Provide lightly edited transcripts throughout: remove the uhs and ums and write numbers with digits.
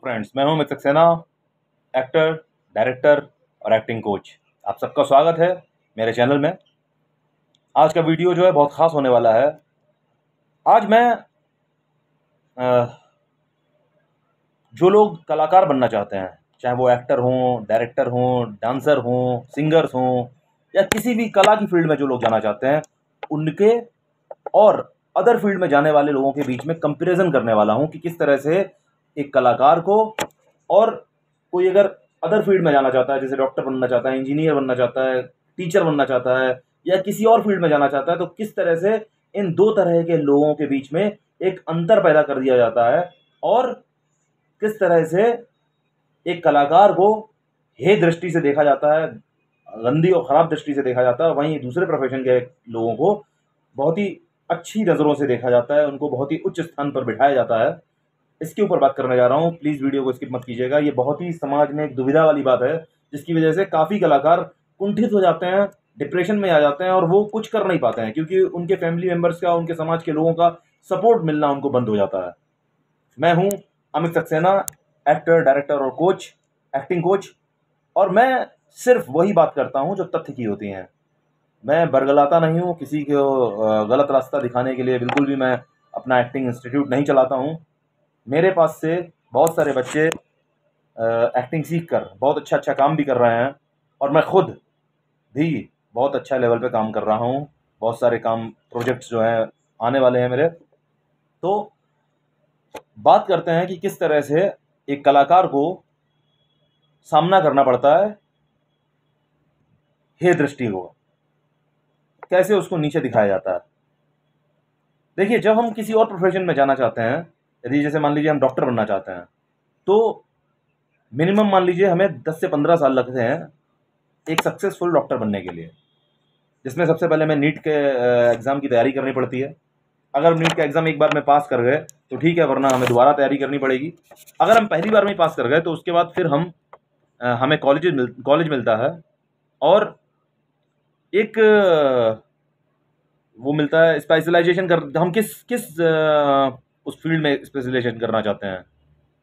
Friends, मैं हूं Amit Saxena, actor, director और एक्टिंग कोच। आप सबका स्वागत है मेरे चैनल में। आज का वीडियो जो है बहुत ख़ास होने वाला है। आज मैं जो लोग कलाकार बनना चाहते हैं, चाहे वो एक्टर हों, डायरेक्टर हों, डांसर हों, सिंगर्स हों या किसी भी कला की फील्ड में जो लोग जाना चाहते हैं, उनके और अदर फील्ड में जाने वाले लोगों के बीच में कंपैरिजन करने वाला हूं कि किस तरह से एक कलाकार को और कोई अगर अदर फील्ड में जाना चाहता है, जैसे डॉक्टर बनना चाहता है, इंजीनियर बनना चाहता है, टीचर बनना चाहता है या किसी और फील्ड में जाना चाहता है, तो किस तरह से इन दो तरह के लोगों के बीच में एक अंतर पैदा कर दिया जाता है और किस तरह से एक कलाकार को हे दृष्टि से देखा जाता है, गंदी और ख़राब दृष्टि से देखा जाता है, वहीं दूसरे प्रोफेशन के लोगों को बहुत ही अच्छी नज़रों से देखा जाता है, उनको बहुत ही उच्च स्थान पर बिठाया जाता है। इसके ऊपर बात करने जा रहा हूँ। प्लीज़ वीडियो को स्किप मत कीजिएगा। ये बहुत ही समाज में एक दुविधा वाली बात है, जिसकी वजह से काफ़ी कलाकार कुंठित हो जाते हैं, डिप्रेशन में आ जाते हैं और वो कुछ कर नहीं पाते हैं, क्योंकि उनके फैमिली मेम्बर्स का, उनके समाज के लोगों का सपोर्ट मिलना उनको बंद हो जाता है। मैं हूँ अमित सक्सेना, एक्टर, डायरेक्टर और कोच, एक्टिंग कोच, और मैं सिर्फ वही बात करता हूँ जो तथ्य की होती हैं। मैं बरगलाता नहीं हूँ किसी को गलत रास्ता दिखाने के लिए। बिल्कुल भी मैं अपना एक्टिंग इंस्टीट्यूट नहीं चलाता हूँ। मेरे पास से बहुत सारे बच्चे एक्टिंग सीख कर बहुत अच्छा काम भी कर रहे हैं और मैं खुद भी बहुत अच्छा लेवल पे काम कर रहा हूँ। बहुत सारे काम, प्रोजेक्ट्स जो हैं आने वाले हैं मेरे। तो बात करते हैं कि किस तरह से एक कलाकार को सामना करना पड़ता है हे दृष्टि को, कैसे उसको नीचे दिखाया जाता है। देखिए, जब हम किसी और प्रोफेशन में जाना चाहते हैं, यदि जैसे मान लीजिए हम डॉक्टर बनना चाहते हैं, तो मिनिमम मान लीजिए हमें 10 से 15 साल लगते हैं एक सक्सेसफुल डॉक्टर बनने के लिए, जिसमें सबसे पहले हमें नीट के एग्ज़ाम की तैयारी करनी पड़ती है। अगर हम नीट का एग्ज़ाम एक बार में पास कर गए तो ठीक है, वरना हमें दोबारा तैयारी करनी पड़ेगी। अगर हम पहली बार में ही पास कर गए तो उसके बाद फिर हमें कॉलेज मिलता है और एक वो मिलता है स्पेशलाइजेशन कर। हम किस किस उस फील्ड में स्पेशलाइजेशन करना चाहते हैं,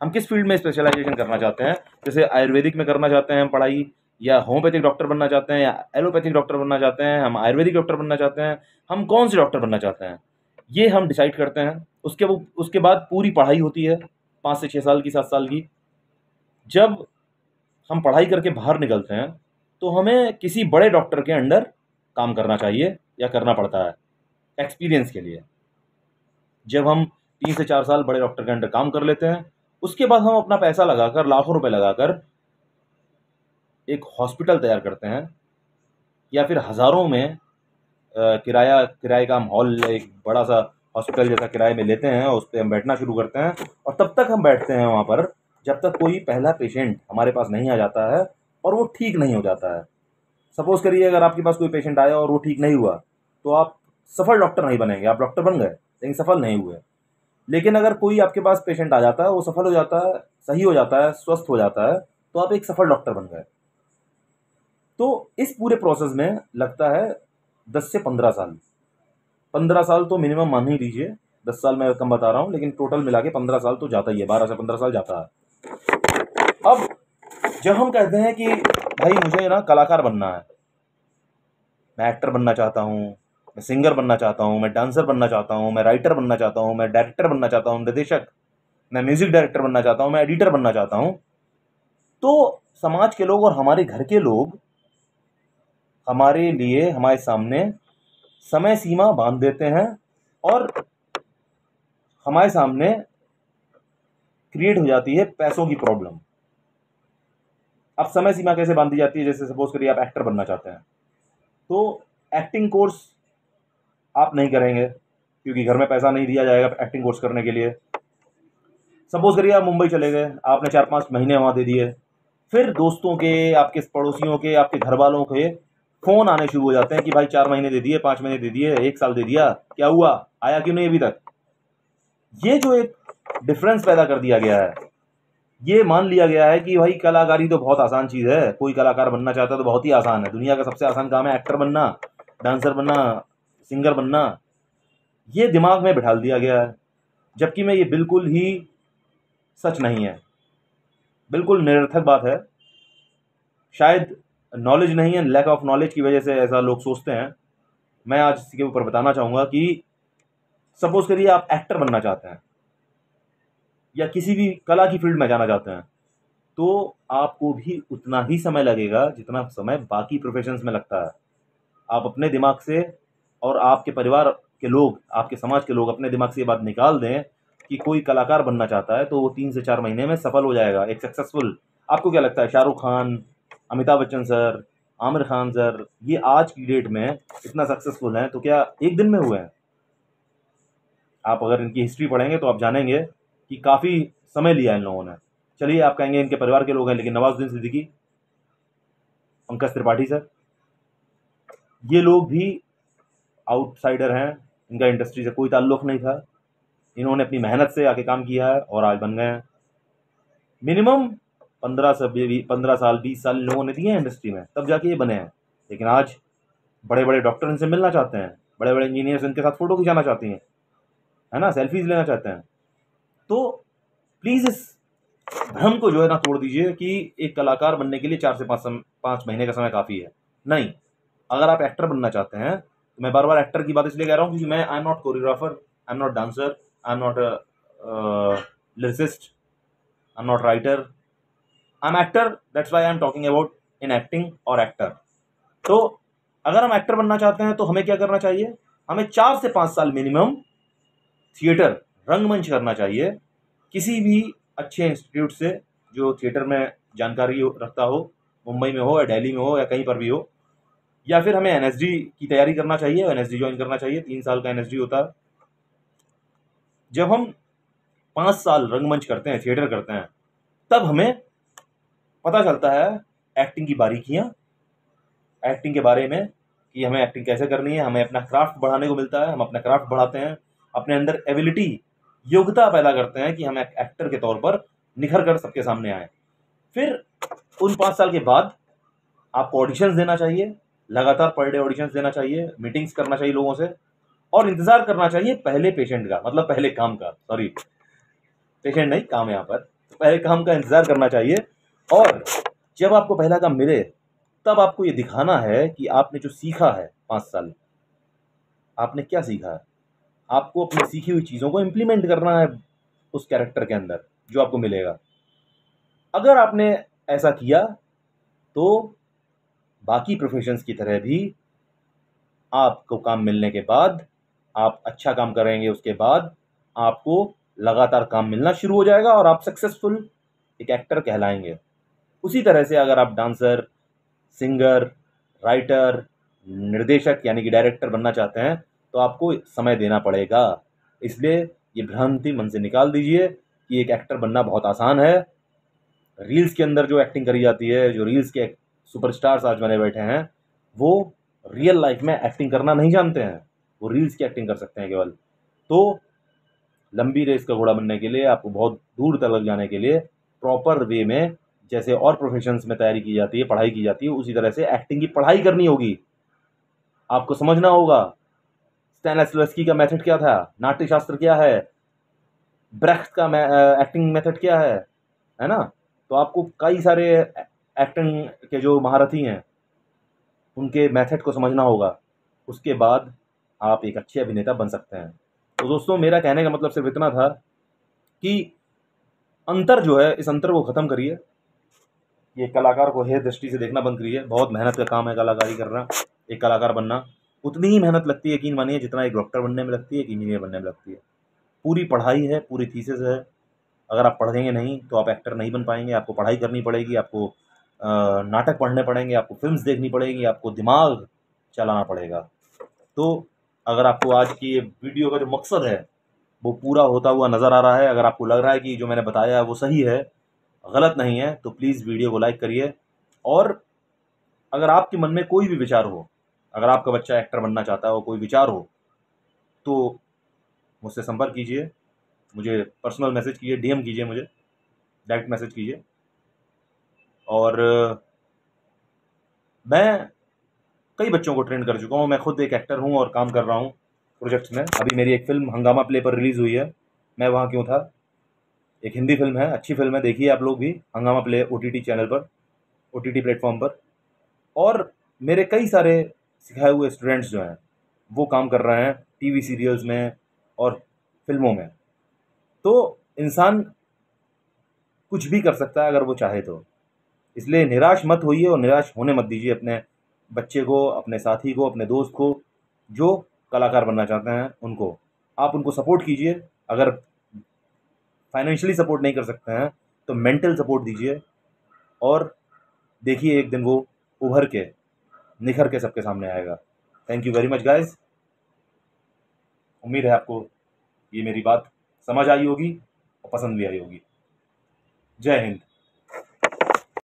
हम किस फील्ड में स्पेशलाइजेशन करना चाहते हैं। जैसे आयुर्वेदिक में करना चाहते हैं हम पढ़ाई, या होम्योपैथिक डॉक्टर बनना चाहते हैं, या एलोपैथिक डॉक्टर बनना चाहते हैं, हम आयुर्वेदिक डॉक्टर बनना चाहते हैं, हम कौन से डॉक्टर बनना चाहते हैं, ये हम डिसाइड करते हैं। उसके बाद पूरी पढ़ाई होती है 5 से 6 साल की, 7 साल की। जब हम पढ़ाई करके बाहर निकलते हैं तो हमें किसी बड़े डॉक्टर के अंडर काम करना चाहिए या करना पड़ता है एक्सपीरियंस के लिए। जब हम 3 से 4 साल बड़े डॉक्टर के अंडर काम कर लेते हैं, उसके बाद हम अपना पैसा लगाकर, लाखों रुपए लगाकर एक हॉस्पिटल तैयार करते हैं, या फिर हज़ारों में किराए का हम हॉल, एक बड़ा सा हॉस्पिटल जैसा किराए में लेते हैं और उस पर हम बैठना शुरू करते हैं। और तब तक हम बैठते हैं वहाँ पर जब तक कोई पहला पेशेंट हमारे पास नहीं आ जाता है और वो ठीक नहीं हो जाता है। सपोज़ करिए, अगर आपके पास कोई पेशेंट आया और वो ठीक नहीं हुआ, तो आप सफल डॉक्टर नहीं बनेंगे। आप डॉक्टर बन गए लेकिन सफल नहीं हुए। लेकिन अगर कोई आपके पास पेशेंट आ जाता है, वो सफल हो जाता है, सही हो जाता है, स्वस्थ हो जाता है, तो आप एक सफल डॉक्टर बन गए। तो इस पूरे प्रोसेस में लगता है 10 से 15 साल। 15 साल तो मिनिमम मान ही लीजिए, 10 साल मैं कम बता रहा हूँ, लेकिन टोटल मिला के 15 साल तो जाता ही है, 12 से 15 साल जाता है। अब जब हम कहते हैं कि भाई मुझे ना कलाकार बनना है, मैं एक्टर बनना चाहता हूँ, मैं सिंगर बनना चाहता हूँ, मैं डांसर बनना चाहता हूँ, मैं राइटर बनना चाहता हूँ, मैं डायरेक्टर बनना चाहता हूँ, निर्देशक, मैं म्यूजिक डायरेक्टर बनना चाहता हूँ, मैं एडिटर बनना चाहता हूँ, तो समाज के लोग और हमारे घर के लोग हमारे लिए, हमारे सामने समय सीमा बांध देते हैं और हमारे सामने क्रिएट हो जाती है पैसों की प्रॉब्लम। अब समय सीमा कैसे बांधी जाती है? जैसे सपोज करिए आप एक्टर बनना चाहते हैं, तो एक्टिंग कोर्स आप नहीं करेंगे क्योंकि घर में पैसा नहीं दिया जाएगा एक्टिंग कोर्स करने के लिए। सपोज करिए आप मुंबई चले गए, आपने 4-5 महीने वहाँ दे दिए, फिर दोस्तों के, आपके पड़ोसियों के, आपके घर वालों के फ़ोन आने शुरू हो जाते हैं कि भाई 4 महीने दे दिए, 5 महीने दे दिए, 1 साल दे दिया, क्या हुआ, आया क्यों नहीं अभी तक। ये जो एक डिफरेंस पैदा कर दिया गया है, ये मान लिया गया है कि भाई कलाकारी तो बहुत आसान चीज़ है, कोई कलाकार बनना चाहता है तो बहुत ही आसान है, दुनिया का सबसे आसान काम है एक्टर बनना, डांसर बनना, सिंगर बनना। ये दिमाग में बिठाल दिया गया है, जबकि मैं ये बिल्कुल ही सच नहीं है। बिल्कुल निरर्थक बात है। शायद नॉलेज नहीं है, लैक ऑफ नॉलेज की वजह से ऐसा लोग सोचते हैं। मैं आज इसके ऊपर बताना चाहूँगा कि सपोज करिए आप एक्टर बनना चाहते हैं या किसी भी कला की फील्ड में जाना चाहते हैं, तो आपको भी उतना ही समय लगेगा जितना समय बाकी प्रोफेशंस में लगता है। आप अपने दिमाग से और आपके परिवार के लोग, आपके समाज के लोग अपने दिमाग से ये बात निकाल दें कि कोई कलाकार बनना चाहता है तो वो 3 से 4 महीने में सफल हो जाएगा, एक सक्सेसफुल। आपको क्या लगता है शाहरुख खान, अमिताभ बच्चन सर, आमिर खान सर, ये आज की डेट में इतना सक्सेसफुल हैं तो क्या एक दिन में हुए हैं? आप अगर इनकी हिस्ट्री पढ़ेंगे तो आप जानेंगे कि काफ़ी समय लिया इन लोगों ने। चलिए, आप कहेंगे इनके परिवार के लोग हैं, लेकिन नवाजुद्दीन सिद्दीकी, पंकज त्रिपाठी सर, ये लोग भी आउटसाइडर हैं, इनका इंडस्ट्री से कोई ताल्लुक़ नहीं था। इन्होंने अपनी मेहनत से आके काम किया है और आज बन गए हैं। मिनिमम 15 साल 20 साल इन लोगों ने दिए हैं इंडस्ट्री में, तब जाके ये बने हैं। लेकिन आज बड़े बड़े डॉक्टर इनसे मिलना चाहते हैं, बड़े बड़े इंजीनियर्स इनके साथ फ़ोटो खिंचाना चाहती हैं, है ना, सेल्फीज़ लेना चाहते हैं। तो प्लीज़ इस भ्रम को जो है ना तोड़ दीजिए कि एक कलाकार बनने के लिए 4 से 5 महीने का समय काफ़ी है। नहीं, अगर आप एक्टर बनना चाहते हैं, तो मैं बार-बार एक्टर की बात इसलिए कह रहा हूँ क्योंकि मैं I am not choreographer, I am not dancer, I am not lyricist, I am not writer, I am actor, that's why I am talking about in acting और एक्टर। तो अगर हम एक्टर बनना चाहते हैं तो हमें क्या करना चाहिए? हमें 4 से 5 साल मिनिमम थिएटर, रंगमंच करना चाहिए, किसी भी अच्छे इंस्टीट्यूट से जो थिएटर में जानकारी रखता हो, मुंबई में हो या दिल्ली में हो या कहीं पर भी हो। या फिर हमें एनएसडी की तैयारी करना चाहिए, एनएसडी ज्वाइन करना चाहिए, 3 साल का एनएसडी होता है। जब हम 5 साल रंगमंच करते हैं, थिएटर करते हैं, तब हमें पता चलता है एक्टिंग की बारीकियाँ, एक्टिंग के बारे में कि हमें एक्टिंग कैसे करनी है। हमें अपना क्राफ्ट बढ़ाने को मिलता है, हम अपना क्राफ्ट बढ़ाते हैं, अपने अंदर एबिलिटी, योग्यता पैदा करते हैं कि हम एक एक्टर के तौर पर निखर कर सबके सामने आए। फिर उन 5 साल के बाद आपको ऑडिशंस देना चाहिए, लगातार पर डे ऑडिशंस देना चाहिए, मीटिंग्स करना चाहिए लोगों से, और इंतज़ार करना चाहिए पहले पेशेंट का, मतलब पहले काम का, सॉरी, पेशेंट नहीं, काम यहाँ पर, पहले काम का इंतज़ार करना चाहिए। और जब आपको पहला काम मिले, तब आपको ये दिखाना है कि आपने जो सीखा है 5 साल, आपने क्या सीखा है। आपको अपनी सीखी हुई चीज़ों को इम्प्लीमेंट करना है उस कैरेक्टर के अंदर जो आपको मिलेगा। अगर आपने ऐसा किया तो बाकी प्रोफेशंस की तरह भी आपको काम मिलने के बाद, आप अच्छा काम करेंगे, उसके बाद आपको लगातार काम मिलना शुरू हो जाएगा और आप सक्सेसफुल एक एक्टर कहलाएंगे। उसी तरह से अगर आप डांसर, सिंगर, राइटर, निर्देशक यानी कि डायरेक्टर बनना चाहते हैं, तो आपको समय देना पड़ेगा। इसलिए ये भ्रांति मन से निकाल दीजिए कि एक एक्टर बनना बहुत आसान है। रील्स के अंदर जो एक्टिंग करी जाती है, जो रील्स के सुपरस्टार्स आज बने बैठे हैं, वो रियल लाइफ में एक्टिंग करना नहीं जानते हैं, वो रील्स की एक्टिंग कर सकते हैं केवल। तो लंबी रेस का घोड़ा बनने के लिए, आपको बहुत दूर तक जाने के लिए प्रॉपर वे में, जैसे और प्रोफेशंस में तैयारी की जाती है, पढ़ाई की जाती है, उसी तरह से एक्टिंग की पढ़ाई करनी होगी। आपको समझना होगा स्टैनिस्लॉवस्की का मेथड क्या था, नाट्यशास्त्र क्या है, ब्रेख्ट का एक्टिंग मेथड क्या है ना। तो आपको कई सारे एक्टिंग के जो महारथी हैं उनके मेथड को समझना होगा, उसके बाद आप एक अच्छे अभिनेता बन सकते हैं। तो दोस्तों, मेरा कहने का मतलब सिर्फ इतना था कि अंतर जो है, इस अंतर को ख़त्म करिए। ये कलाकार को हेय दृष्टि से देखना बंद करिए। बहुत मेहनत का काम है कलाकारी करना, एक कलाकार बनना। उतनी ही मेहनत लगती है, यकीन मानिए, जितना एक डॉक्टर बनने में लगती है, एक इंजीनियर बनने में लगती है। पूरी पढ़ाई है, पूरी थीसिस है। अगर आप पढ़ेंगे नहीं तो आप एक्टर नहीं बन पाएंगे। आपको पढ़ाई करनी पड़ेगी, आपको नाटक पढ़ने पड़ेंगे, आपको फिल्म्स देखनी पड़ेगी, आपको दिमाग चलाना पड़ेगा। तो अगर आपको आज की ये वीडियो का जो मकसद है वो पूरा होता हुआ नज़र आ रहा है, अगर आपको लग रहा है कि जो मैंने बताया है वो सही है, गलत नहीं है, तो प्लीज़ वीडियो को लाइक करिए। और अगर आपके मन में कोई भी विचार हो, अगर आपका बच्चा एक्टर बनना चाहता हो, कोई विचार हो, तो मुझसे संपर्क कीजिए, मुझे पर्सनल मैसेज कीजिए, डीएम कीजिए, मुझे डायरेक्ट मैसेज कीजिए। और मैं कई बच्चों को ट्रेन कर चुका हूँ। मैं खुद एक एक्टर हूँ और काम कर रहा हूँ प्रोजेक्ट्स में। अभी मेरी एक फ़िल्म हंगामा प्ले पर रिलीज़ हुई है, मैं वहाँ क्यों था। एक हिंदी फिल्म है, अच्छी फिल्म है, देखिए आप लोग भी, हंगामा प्ले OTT चैनल पर, OTT प्लेटफॉर्म पर। और मेरे कई सारे सिखाए हुए स्टूडेंट्स जो हैं वो काम कर रहे हैं टीवी सीरियल्स में और फिल्मों में। तो इंसान कुछ भी कर सकता है अगर वो चाहे तो। इसलिए निराश मत होइए और निराश होने मत दीजिए अपने बच्चे को, अपने साथी को, अपने दोस्त को, जो कलाकार बनना चाहते हैं उनको। आप उनको सपोर्ट कीजिए। अगर फाइनेंशियली सपोर्ट नहीं कर सकते हैं तो मेंटल सपोर्ट दीजिए, और देखिए एक दिन वो उभर के, निखर के सबके सामने आएगा। Thank you very much guys. उम्मीद है आपको ये मेरी बात समझ आई होगी और पसंद भी आई होगी। जय हिंद।